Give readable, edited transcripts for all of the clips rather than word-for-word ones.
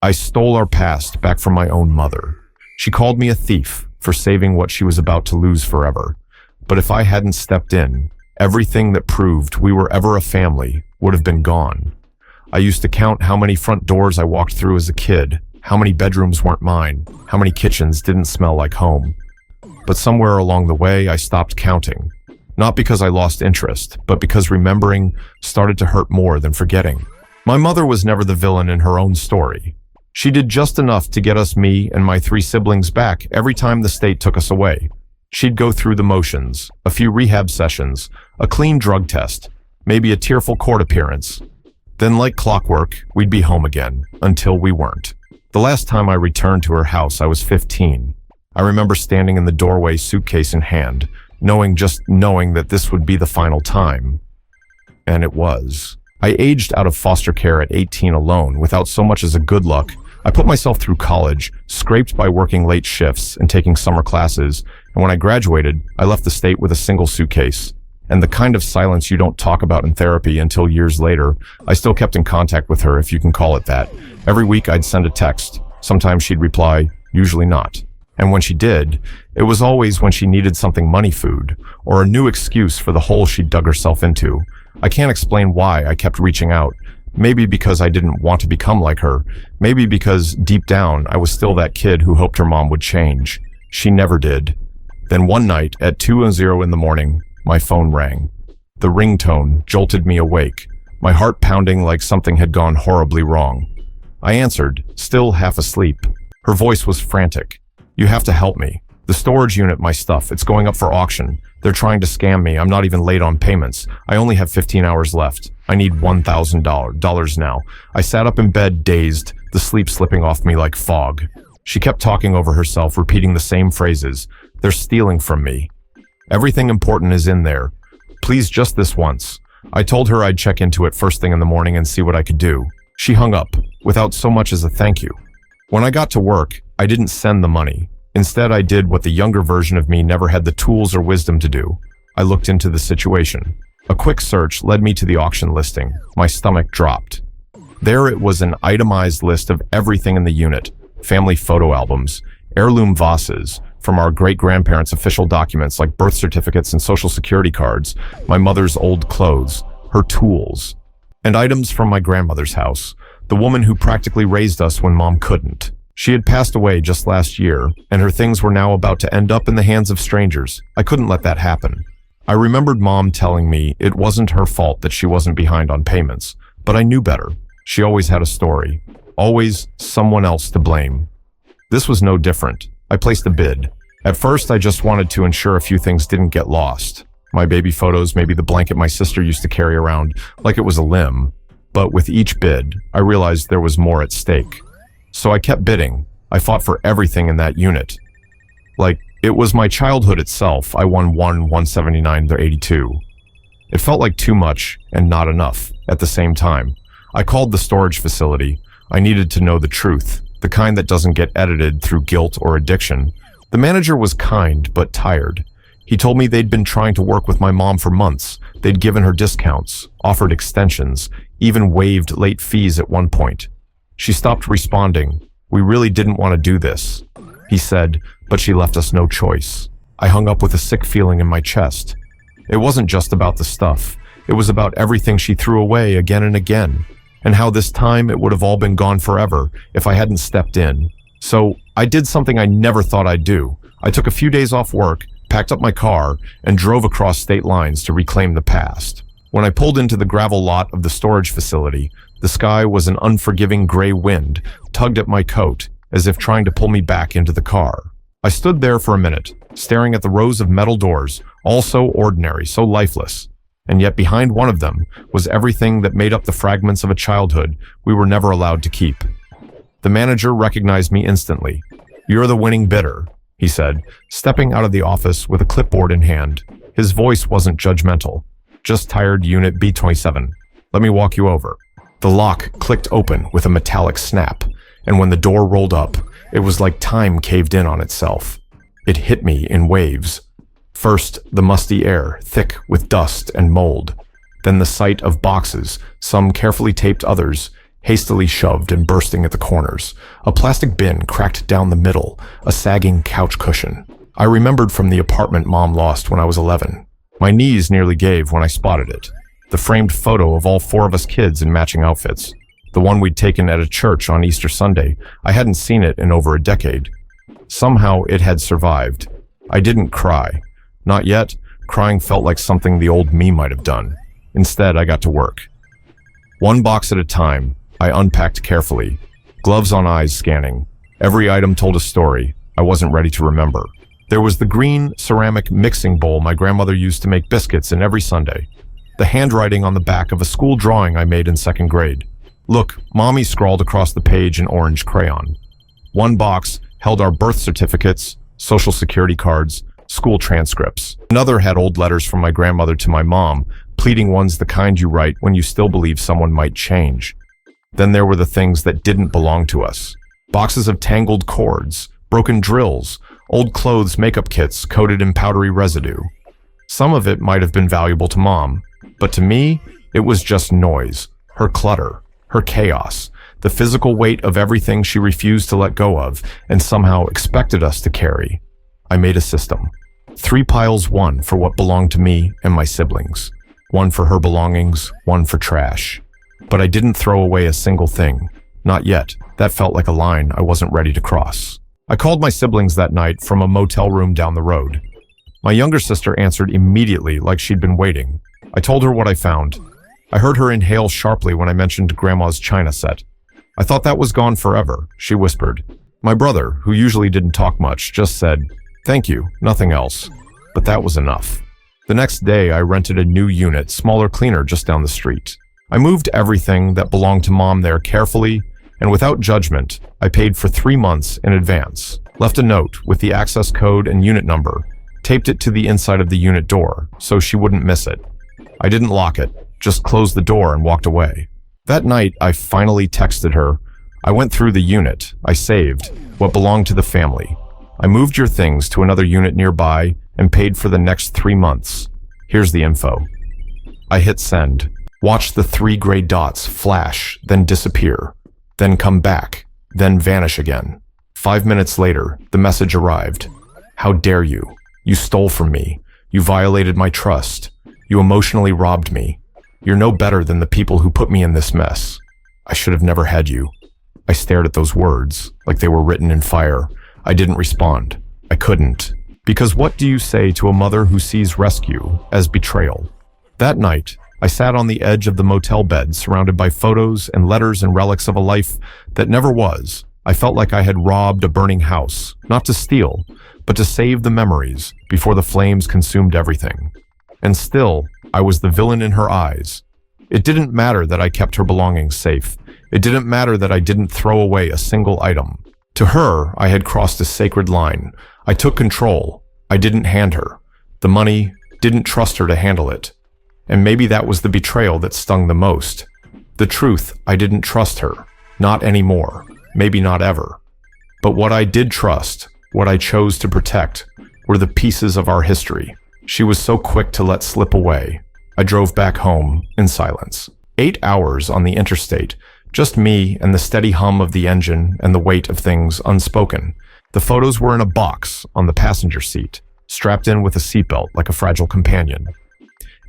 I stole our past back from my own mother. She called me a thief for saving what she was about to lose forever. But if I hadn't stepped in, everything that proved we were ever a family would have been gone. I used to count how many front doors I walked through as a kid, how many bedrooms weren't mine, how many kitchens didn't smell like home. But somewhere along the way, I stopped counting. Not because I lost interest, but because remembering started to hurt more than forgetting. My mother was never the villain in her own story. She did just enough to get us, me and my 3 siblings, back every time the state took us away. She'd go through the motions, a few rehab sessions, a clean drug test, maybe a tearful court appearance. Then, like clockwork, we'd be home again, until we weren't. The last time I returned to her house, I was 15. I remember standing in the doorway, suitcase in hand, knowing that this would be the final time. And it was. I aged out of foster care at 18 alone, without so much as a good luck. I put myself through college, scraped by working late shifts and taking summer classes, and when I graduated, I left the state with a single suitcase. And the kind of silence you don't talk about in therapy until years later. I still kept in contact with her, if you can call it that. Every week I'd send a text. Sometimes she'd reply, usually not. And when she did, it was always when she needed something money, food, or a new excuse for the hole she'd dug herself into. I can't explain why I kept reaching out. Maybe because I didn't want to become like her. Maybe because deep down I was still that kid who hoped her mom would change. She never did. Then one night at 2:00 in the morning, my phone rang. The ringtone jolted me awake, my heart pounding like something had gone horribly wrong. I answered, still half asleep. Her voice was frantic. "You have to help me. The storage unit, my stuff, it's going up for auction. They're trying to scam me. I'm not even late on payments. I only have 15 hours left. I need $1,000 now." I sat up in bed, dazed, the sleep slipping off me like fog. She kept talking over herself, repeating the same phrases. "They're stealing from me. Everything important is in there. Please, just this once." I told her I'd check into it first thing in the morning and see what I could do. She hung up, without so much as a thank you. When I got to work, I didn't send the money. Instead, I did what the younger version of me never had the tools or wisdom to do. I looked into the situation. A quick search led me to the auction listing. My stomach dropped. There it was, an itemized list of everything in the unit. Family photo albums, heirloom vases, from our great-grandparents' official documents like birth certificates and social security cards, my mother's old clothes, her tools, and items from my grandmother's house, the woman who practically raised us when Mom couldn't. She had passed away just last year, and her things were now about to end up in the hands of strangers. I couldn't let that happen. I remembered Mom telling me it wasn't her fault that she wasn't behind on payments, but I knew better. She always had a story. Always someone else to blame. This was no different. I placed a bid. At first, I just wanted to ensure a few things didn't get lost. My baby photos, maybe the blanket my sister used to carry around like it was a limb. But with each bid, I realized there was more at stake. So I kept bidding. I fought for everything in that unit. Like, it was my childhood itself. I won 179-82. It felt like too much and not enough at the same time. I called the storage facility. I needed to know the truth, the kind that doesn't get edited through guilt or addiction. The manager was kind, but tired. He told me they'd been trying to work with my mom for months. They'd given her discounts, offered extensions, even waived late fees at one point. She stopped responding. "We really didn't want to do this," he said, but she left us no choice. I hung up with a sick feeling in my chest. It wasn't just about the stuff. It was about everything she threw away again and again, and how this time it would have all been gone forever if I hadn't stepped in. So I did something I never thought I'd do. I took a few days off work, packed up my car, and drove across state lines to reclaim the past. When I pulled into the gravel lot of the storage facility, the sky was an unforgiving gray wind, tugged at my coat, as if trying to pull me back into the car. I stood there for a minute, staring at the rows of metal doors, all so ordinary, so lifeless. And yet behind one of them was everything that made up the fragments of a childhood we were never allowed to keep. The manager recognized me instantly. "You're the winning bidder," he said, stepping out of the office with a clipboard in hand. His voice wasn't judgmental. "Just tired, Unit B27. Let me walk you over." The lock clicked open with a metallic snap, and when the door rolled up, it was like time caved in on itself. It hit me in waves. First, the musty air, thick with dust and mold. Then the sight of boxes, some carefully taped, others hastily shoved and bursting at the corners, a plastic bin cracked down the middle, a sagging couch cushion. I remembered from the apartment Mom lost when I was 11. My knees nearly gave when I spotted it. The framed photo of all 4 of us kids in matching outfits. The one we'd taken at a church on Easter Sunday. I hadn't seen it in over a decade. Somehow it had survived. I didn't cry. Not yet. Crying felt like something the old me might have done. Instead, I got to work. One box at a time, I unpacked carefully, gloves on eyes scanning. Every item told a story I wasn't ready to remember. There was the green ceramic mixing bowl my grandmother used to make biscuits in every Sunday. The handwriting on the back of a school drawing I made in 2nd grade. Look, Mommy scrawled across the page in orange crayon. One box held our birth certificates, social security cards, school transcripts. Another had old letters from my grandmother to my mom, pleading ones the kind you write when you still believe someone might change. Then there were the things that didn't belong to us. Boxes of tangled cords, broken drills, old clothes makeup kits coated in powdery residue. Some of it might have been valuable to Mom, but to me, it was just noise, her clutter, her chaos, the physical weight of everything she refused to let go of and somehow expected us to carry. I made a system. 3 piles, 1 for what belonged to me and my siblings. 1 for her belongings, 1 for trash. But I didn't throw away a single thing. Not yet. That felt like a line I wasn't ready to cross. I called my siblings that night from a motel room down the road. My younger sister answered immediately like she'd been waiting. I told her what I found. I heard her inhale sharply when I mentioned Grandma's china set. I thought that was gone forever, she whispered. My brother, who usually didn't talk much, just said, "Thank you, nothing else." But that was enough. The next day, I rented a new unit, smaller, cleaner, just down the street. I moved everything that belonged to Mom there carefully, and without judgment, I paid for 3 months in advance, left a note with the access code and unit number, taped it to the inside of the unit door so she wouldn't miss it. I didn't lock it, just closed the door and walked away. That night, I finally texted her. I went through the unit. I saved what belonged to the family. I moved your things to another unit nearby and paid for the next 3 months. Here's the info. I hit send. Watch the 3 gray dots flash, then disappear, then come back, then vanish again. 5 minutes later, the message arrived. How dare you? You stole from me. You violated my trust. You emotionally robbed me. You're no better than the people who put me in this mess. I should have never had you. I stared at those words like they were written in fire. I didn't respond. I couldn't. Because what do you say to a mother who sees rescue as betrayal? That night, I sat on the edge of the motel bed, surrounded by photos and letters and relics of a life that never was. I felt like I had robbed a burning house, not to steal, but to save the memories before the flames consumed everything. And still, I was the villain in her eyes. It didn't matter that I kept her belongings safe. It didn't matter that I didn't throw away a single item. To her, I had crossed a sacred line. I took control. I didn't hand her the money, didn't trust her to handle it. And maybe that was the betrayal that stung the most. The truth, I didn't trust her. Not anymore. Maybe not ever. But what I did trust, what I chose to protect, were the pieces of our history. She was so quick to let slip away. I drove back home in silence. 8 hours on the interstate, just me and the steady hum of the engine and the weight of things unspoken. The photos were in a box on the passenger seat, strapped in with a seatbelt like a fragile companion.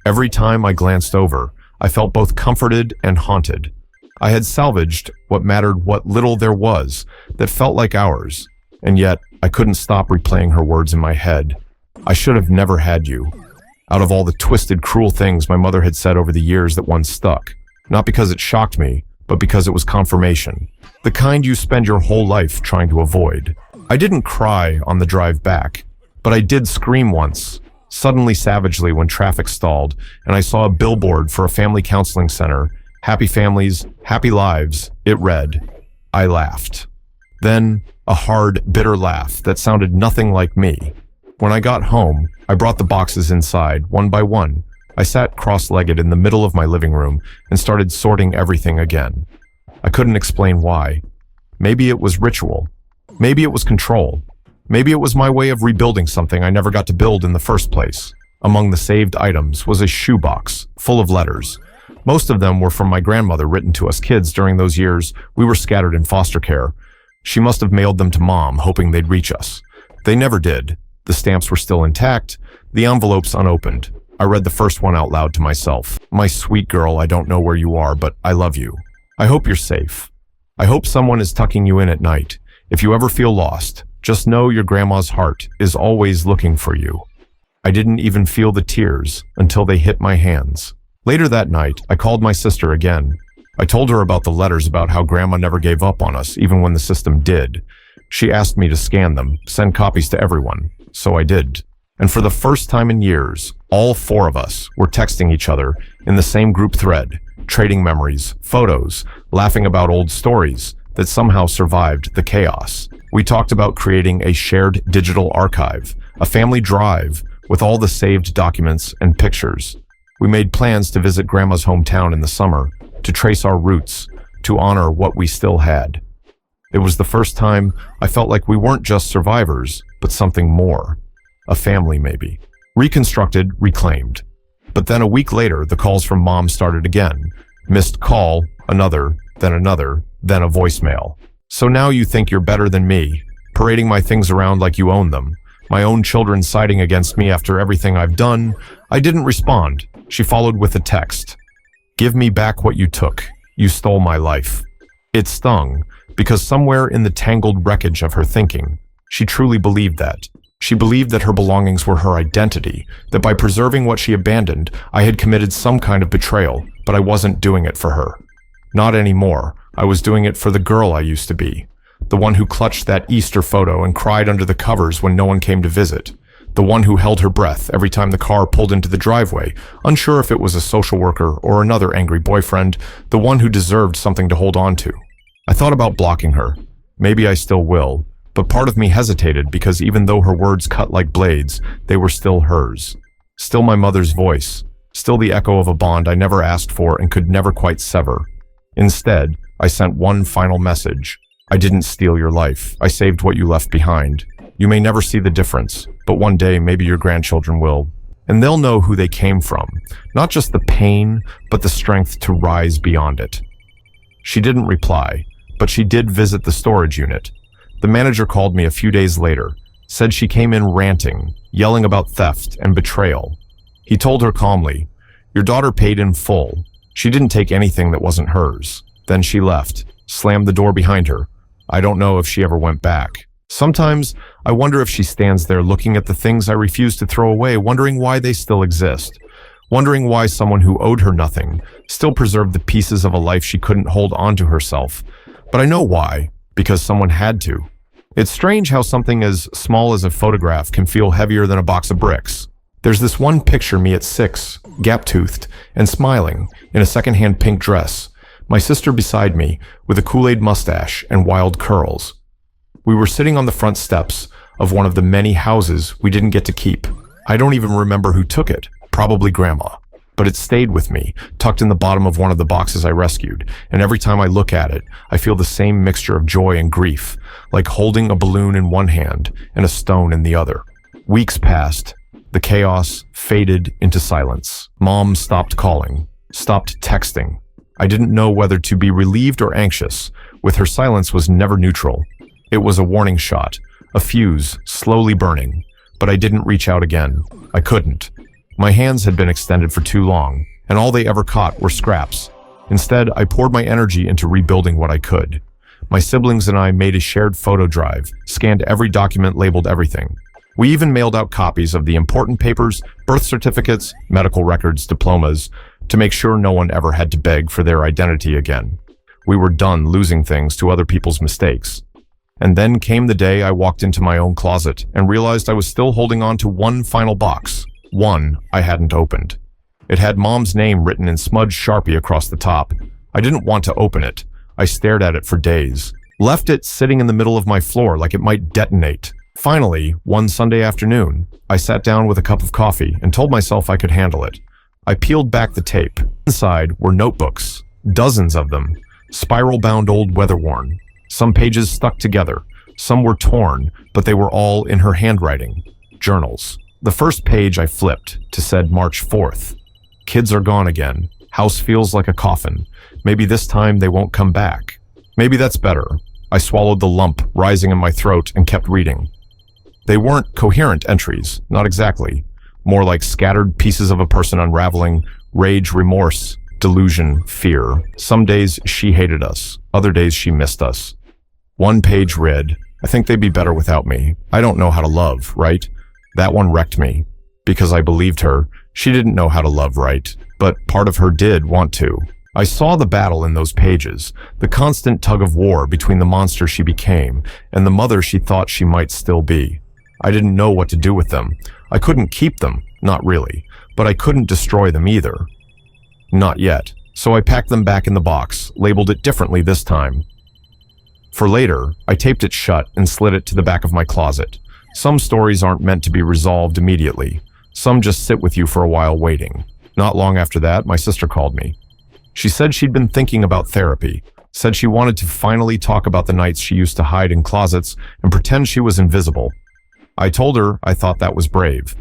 Every time I glanced over, I felt both comforted and haunted. I had salvaged what mattered, what little there was that felt like ours, and yet I couldn't stop replaying her words in my head. I should have never had you. Out of all the twisted, cruel things my mother had said over the years, that one stuck. Not because it shocked me, but because it was confirmation. The kind you spend your whole life trying to avoid. I didn't cry on the drive back, but I did scream once, suddenly savagely, when traffic stalled and I saw a billboard for a family counseling center. Happy families, happy lives, it read. I laughed. Then a hard, bitter laugh that sounded nothing like me. When I got home, I brought the boxes inside, one by one. I sat cross-legged in the middle of my living room and started sorting everything again. I couldn't explain why. Maybe it was ritual. Maybe it was control. Maybe it was my way of rebuilding something I never got to build in the first place. Among the saved items was a shoebox full of letters. Most of them were from my grandmother, written to us kids during those years we were scattered in foster care. She must have mailed them to Mom, hoping they'd reach us. They never did. The stamps were still intact, the envelopes unopened. I read the first one out loud to myself. My sweet girl, I don't know where you are, but I love you. I hope you're safe. I hope someone is tucking you in at night. If you ever feel lost, just know your grandma's heart is always looking for you. I didn't even feel the tears until they hit my hands. Later that night, I called my sister again. I told her about the letters about how Grandma never gave up on us, even when the system did. She asked me to scan them, send copies to everyone, so I did. And for the first time in years, all four of us were texting each other in the same group thread, trading memories, photos, laughing about old stories that somehow survived the chaos. We talked about creating a shared digital archive, a family drive with all the saved documents and pictures. We made plans to visit Grandma's hometown in the summer, to trace our roots, to honor what we still had. It was the first time I felt like we weren't just survivors, but something more. A family, maybe. Reconstructed, reclaimed. But then a week later, the calls from Mom started again. Missed call, another, then a voicemail. So now you think you're better than me, parading my things around like you own them. My own children siding against me after everything I've done. I didn't respond. She followed with a text. Give me back what you took. You stole my life. It stung, because somewhere in the tangled wreckage of her thinking, she truly believed that. She believed that her belongings were her identity, that by preserving what she abandoned, I had committed some kind of betrayal, but I wasn't doing it for her. Not anymore. I was doing it for the girl I used to be. The one who clutched that Easter photo and cried under the covers when no one came to visit. The one who held her breath every time the car pulled into the driveway, unsure if it was a social worker or another angry boyfriend, the one who deserved something to hold on to. I thought about blocking her. Maybe I still will, but part of me hesitated because even though her words cut like blades, they were still hers. Still my mother's voice. Still the echo of a bond I never asked for and could never quite sever. Instead, I sent one final message. I didn't steal your life. I saved what you left behind. You may never see the difference, but one day maybe your grandchildren will. And they'll know who they came from. Not just the pain, but the strength to rise beyond it. She didn't reply, but she did visit the storage unit. The manager called me a few days later, said she came in ranting, yelling about theft and betrayal. He told her calmly, "Your daughter paid in full. She didn't take anything that wasn't hers." Then she left, slammed the door behind her. I don't know if she ever went back. Sometimes I wonder if she stands there looking at the things I refuse to throw away, wondering why they still exist. Wondering why someone who owed her nothing still preserved the pieces of a life she couldn't hold on to herself. But I know why, because someone had to. It's strange how something as small as a photograph can feel heavier than a box of bricks. There's this one picture me at 6, gap-toothed and smiling in a secondhand pink dress. My sister beside me with a Kool-Aid mustache and wild curls. We were sitting on the front steps of one of the many houses we didn't get to keep. I don't even remember who took it, probably Grandma. But it stayed with me, tucked in the bottom of one of the boxes I rescued, and every time I look at it, I feel the same mixture of joy and grief, like holding a balloon in one hand and a stone in the other. Weeks passed. The chaos faded into silence. Mom stopped calling, stopped texting. I didn't know whether to be relieved or anxious. With her silence was never neutral. It was a warning shot, a fuse slowly burning, but I didn't reach out again. I couldn't. My hands had been extended for too long, and all they ever caught were scraps. Instead, I poured my energy into rebuilding what I could. My siblings and I made a shared photo drive, scanned every document, labeled everything. We even mailed out copies of the important papers, birth certificates, medical records, diplomas, to make sure no one ever had to beg for their identity again. We were done losing things to other people's mistakes. And then came the day I walked into my own closet and realized I was still holding on to one final box, one I hadn't opened. It had Mom's name written in smudged Sharpie across the top. I didn't want to open it. I stared at it for days, left it sitting in the middle of my floor like it might detonate. Finally, one Sunday afternoon, I sat down with a cup of coffee and told myself I could handle it. I peeled back the tape. Inside were notebooks, dozens of them, spiral-bound old weather-worn. Some pages stuck together, some were torn, but they were all in her handwriting. Journals. The first page I flipped to said March 4th. Kids are gone again. House feels like a coffin. Maybe this time they won't come back. Maybe that's better. I swallowed the lump rising in my throat and kept reading. They weren't coherent entries, not exactly. More like scattered pieces of a person unraveling, rage, remorse, delusion, fear. Some days she hated us, other days she missed us. One page read, I think they'd be better without me. I don't know how to love, right? That one wrecked me. Because I believed her, she didn't know how to love right, but part of her did want to. I saw the battle in those pages, the constant tug of war between the monster she became and the mother she thought she might still be. I didn't know what to do with them. I couldn't keep them, not really, but I couldn't destroy them either. Not yet, so I packed them back in the box, labeled it differently this time. For later, I taped it shut and slid it to the back of my closet. Some stories aren't meant to be resolved immediately. Some just sit with you for a while waiting. Not long after that, my sister called me. She said she'd been thinking about therapy, said she wanted to finally talk about the nights she used to hide in closets and pretend she was invisible. I told her I thought that was brave.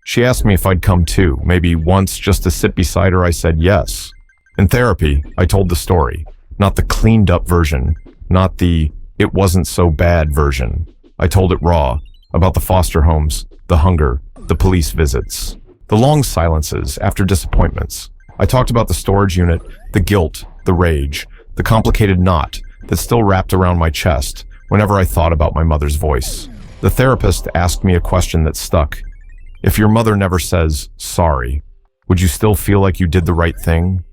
She asked me if I'd come too, maybe once just to sit beside her. I said yes. In therapy, I told the story, not the cleaned up version, not the it wasn't so bad version. I told it raw, about the foster homes, the hunger, the police visits, the long silences after disappointments. I talked about the storage unit, the guilt, the rage, the complicated knot that still wrapped around my chest whenever I thought about my mother's voice. The therapist asked me a question that stuck. If your mother never says, sorry, would you still feel like you did the right thing?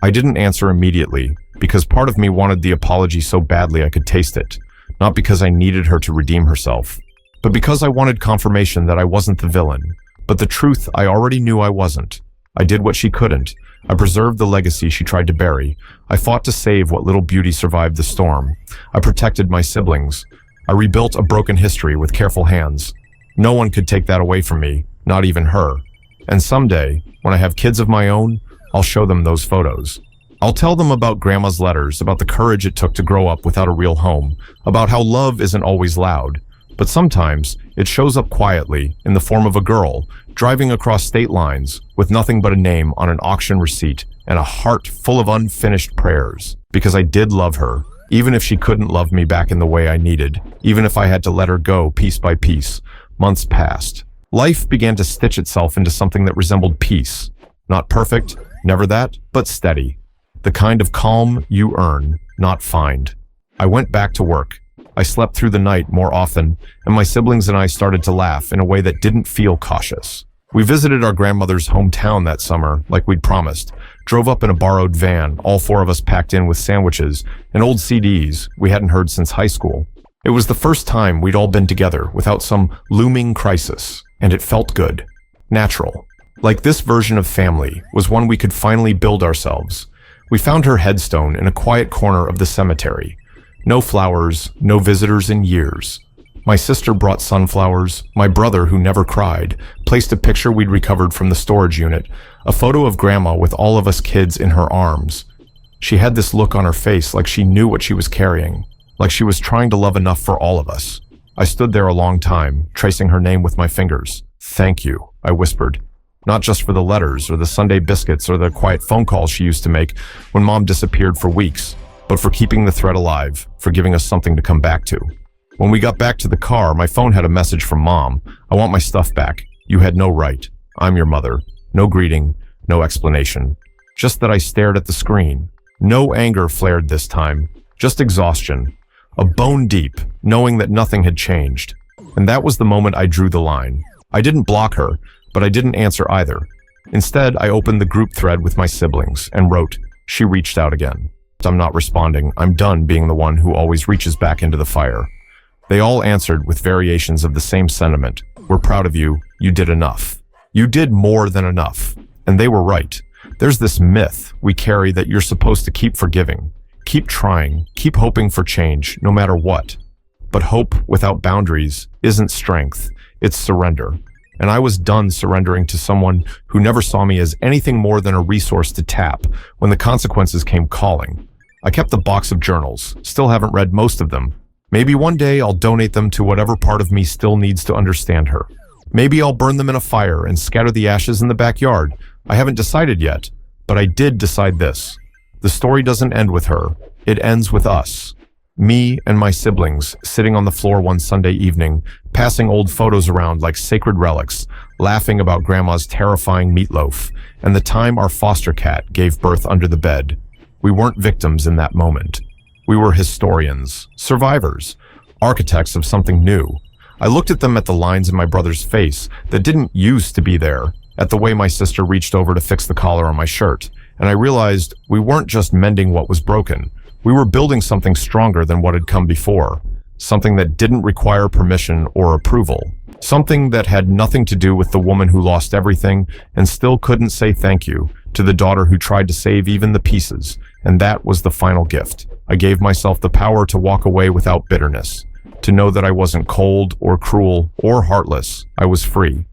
I didn't answer immediately because part of me wanted the apology so badly I could taste it, not because I needed her to redeem herself, but because I wanted confirmation that I wasn't the villain. But the truth, I already knew I wasn't. I did what she couldn't. I preserved the legacy she tried to bury. I fought to save what little beauty survived the storm. I protected my siblings. I rebuilt a broken history with careful hands. No one could take that away from me, not even her. And someday, when I have kids of my own, I'll show them those photos. I'll tell them about Grandma's letters, about the courage it took to grow up without a real home, about how love isn't always loud, but sometimes it shows up quietly in the form of a girl driving across state lines with nothing but a name on an auction receipt and a heart full of unfinished prayers. Because I did love her, even if she couldn't love me back in the way I needed, even if I had to let her go piece by piece. Months passed. Life began to stitch itself into something that resembled peace. Not perfect, never that, but steady. The kind of calm you earn, not find. I went back to work. I slept through the night more often, and my siblings and I started to laugh in a way that didn't feel cautious. We visited our grandmother's hometown that summer, like we'd promised, drove up in a borrowed van, all four of us packed in with sandwiches and old CDs we hadn't heard since high school. It was the first time we'd all been together without some looming crisis, and it felt good, natural. Like this version of family was one we could finally build ourselves. We found her headstone in a quiet corner of the cemetery. No flowers, no visitors in years. My sister brought sunflowers. My brother, who never cried, placed a picture we'd recovered from the storage unit, a photo of Grandma with all of us kids in her arms. She had this look on her face like she knew what she was carrying, like she was trying to love enough for all of us. I stood there a long time, tracing her name with my fingers. Thank you, I whispered. Not just for the letters or the Sunday biscuits or the quiet phone calls she used to make when Mom disappeared for weeks, but for keeping the thread alive, for giving us something to come back to. When we got back to the car, my phone had a message from Mom. I want my stuff back. You had no right. I'm your mother. No greeting, no explanation. Just that I stared at the screen. No anger flared this time, just exhaustion. A bone deep, knowing that nothing had changed. And that was the moment I drew the line. I didn't block her, but I didn't answer either. Instead, I opened the group thread with my siblings and wrote, "She reached out again. I'm not responding. I'm done being the one who always reaches back into the fire." They all answered with variations of the same sentiment. "We're proud of you. You did enough. You did more than enough." And they were right. There's this myth we carry that you're supposed to keep forgiving, keep trying, keep hoping for change, no matter what. But hope without boundaries isn't strength, it's surrender. And I was done surrendering to someone who never saw me as anything more than a resource to tap when the consequences came calling. I kept the box of journals, still haven't read most of them. Maybe one day I'll donate them to whatever part of me still needs to understand her. Maybe I'll burn them in a fire and scatter the ashes in the backyard. I haven't decided yet, But I did decide this. The story doesn't end with her. It ends with us. Me and my siblings sitting on the floor one Sunday evening, passing old photos around like sacred relics, laughing about Grandma's terrifying meatloaf, and the time our foster cat gave birth under the bed. We weren't victims in that moment. We were historians, survivors, architects of something new. I looked at them, at the lines in my brother's face that didn't used to be there, at the way my sister reached over to fix the collar on my shirt, and I realized we weren't just mending what was broken. We were building something stronger than what had come before, something that didn't require permission or approval, something that had nothing to do with the woman who lost everything and still couldn't say thank you to the daughter who tried to save even the pieces, and that was the final gift. I gave myself the power to walk away without bitterness, to know that I wasn't cold or cruel or heartless. I was free.